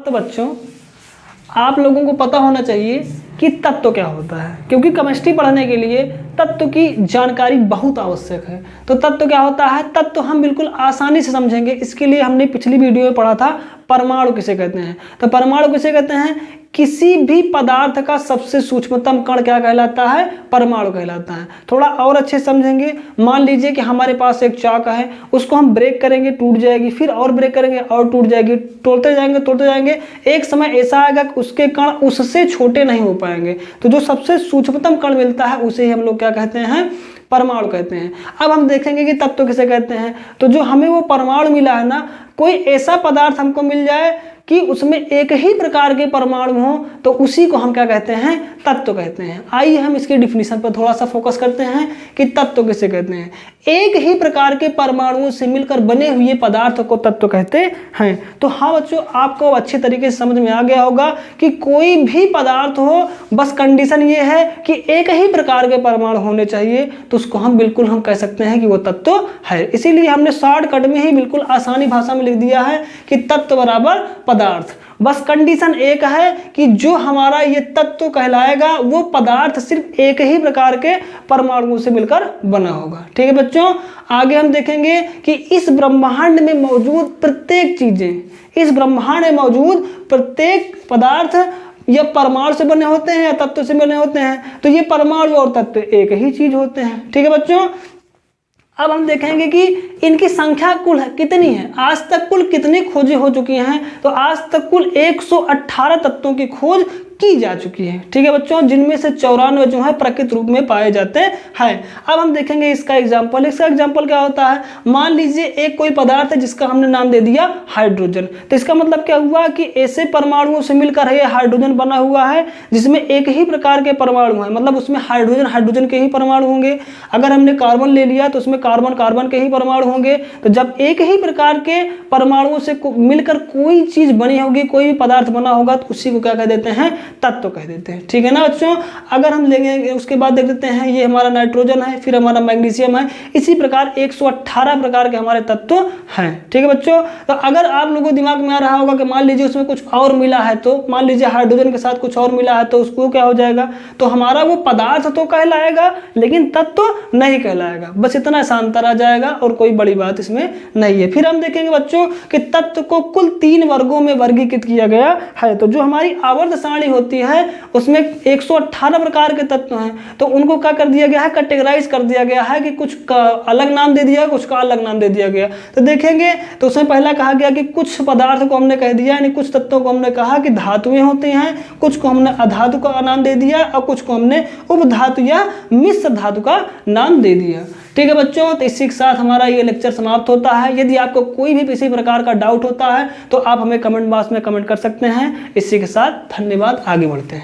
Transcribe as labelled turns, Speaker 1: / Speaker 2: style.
Speaker 1: तो बच्चों आप लोगों को पता होना चाहिए कि तत्व क्या होता है, क्योंकि केमिस्ट्री पढ़ने के लिए तत्व की जानकारी बहुत आवश्यक है। तो तत्व क्या होता है, तत्व हम बिल्कुल आसानी से समझेंगे। इसके लिए हमने पिछली वीडियो में पढ़ा था परमाणु किसे कहते हैं। तो परमाणु किसे कहते हैं, किसी भी पदार्थ का सबसे सूक्ष्मतम कण क्या कहलाता है, परमाणु कहलाता है। थोड़ा और अच्छे समझेंगे, मान लीजिए कि हमारे पास एक चाक है, उसको हम ब्रेक करेंगे टूट जाएगी, फिर और ब्रेक करेंगे और टूट जाएगी, तोड़ते जाएंगे, एक समय ऐसा आएगा कि उसके कण उससे छोटे नहीं हो पाएंगे। तो जो सबसे सूक्ष्मतम कण मिलता है उसे ही हम लोग क्या कहते हैं, परमाणु कहते हैं। अब हम देखेंगे कि तत्व किसे कहते हैं। तो जो हमें वो परमाणु मिला है ना, कोई ऐसा पदार्थ हमको मिल जाए कि उसमें एक ही प्रकार के परमाणु हो, तो उसी को हम क्या कहते हैं, तत्व कहते हैं। आइए हम इसके डिफिनीशन पर थोड़ा सा फोकस करते हैं कि तत्व किसे कहते हैं। एक ही प्रकार के परमाणुओं से मिलकर बने हुए पदार्थ को तत्व कहते हैं। तो हाँ बच्चों, आपको अच्छे तरीके से समझ में आ गया होगा कि कोई भी पदार्थ हो, बस कंडीशन ये है कि एक ही प्रकार के परमाणु होने चाहिए, तो उसको हम बिल्कुल हम कह सकते हैं कि वो तत्व है। इसीलिए हमने शॉर्टकट में ही बिल्कुल आसानी भाषा में लिख दिया है कि तत्व बराबर पदार्थ। बस कंडीशन एक है कि जो हमारा ये तत्व कहलाएगा वो पदार्थ सिर्फ एक ही प्रकार के परमाणुओं से मिलकर बना होगा। ठीक है बच्चों, आगे हम देखेंगे कि इस ब्रह्मांड में मौजूद प्रत्येक चीजें, इस ब्रह्मांड में मौजूद प्रत्येक पदार्थ या परमाणु से बने होते हैं या तत्व से बने होते हैं। तो ये परमाणु और तत्व एक ही चीज होते हैं। ठीक है बच्चों, अब हम देखेंगे कि इनकी संख्या कुल कितनी है, आज तक कुल कितनी खोजें हो चुकी हैं। तो आज तक कुल 118 तत्वों की खोज की जा चुकी है। ठीक है बच्चों, जिनमें से 94 जो है प्रकृत रूप में पाए जाते हैं। अब हम देखेंगे इसका एग्जाम्पल। इसका एग्जाम्पल क्या होता है, मान लीजिए एक कोई पदार्थ है जिसका हमने नाम दे दिया हाइड्रोजन। तो इसका मतलब क्या हुआ कि ऐसे परमाणुओं से मिलकर ये हाइड्रोजन बना हुआ है जिसमें एक ही प्रकार के परमाणु हैं, मतलब उसमें हाइड्रोजन के ही परमाणु होंगे। अगर हमने कार्बन ले लिया तो उसमें कार्बन के ही परमाणु होंगे। तो जब एक ही प्रकार के परमाणुओं से मिलकर कोई चीज बनी होगी, कोई भी पदार्थ बना होगा, तो उसी को क्या कह देते हैं, तत्व कह देते हैं। ठीक है ना बच्चों। अगर हम लेंगे उसके बाद देख लेते हैं, ये हमारा नाइट्रोजन है, फिर हमारा मैग्नीशियम है, इसी प्रकार 118 प्रकार के हमारे तत्व हैं। ठीक है बच्चों। तो अगर आप लोगों को दिमाग में आ रहा होगा कि मान लीजिए उसमें कुछ और मिला है, तो मान लीजिए हाइड्रोजन के साथ कुछ और मिला है, तो उसको क्या हो जाएगा, तो हमारा वो पदार्थ तो कहलाएगा लेकिन तत्व नहीं कहलाएगा। बस इतना शांतर आ जाएगा और कोई बड़ी बात इसमें नहीं है। फिर हम देखेंगे बच्चों कि तत्व को कुल 3 वर्गों में वर्गीकृत किया गया है। तो जो हमारी आवर्त सारणी होती है उसमें 118 प्रकार के तत्व हैं, तो उनको क्या कर दिया गया है, कैटेगराइज कर दिया गया है कि कुछ का अलग नाम दे दिया, कुछ का अलग नाम दे दिया गया। तो देखेंगे तो उसमें पहला कहा गया कि कुछ पदार्थ को हमने कह दिया, यानी कुछ तत्वों को हमने कहा कि धातुएं होती हैं, कुछ को हमने अधातु का नाम दे दिया और कुछ को हमने उपधातु या मिश्र धातु का नाम दे दिया। ठीक है बच्चों, तो इसी के साथ हमारा ये लेक्चर समाप्त होता है। यदि आपको कोई भी किसी प्रकार का डाउट होता है तो आप हमें कमेंट बॉक्स में कमेंट कर सकते हैं। इसी के साथ धन्यवाद, आगे बढ़ते हैं।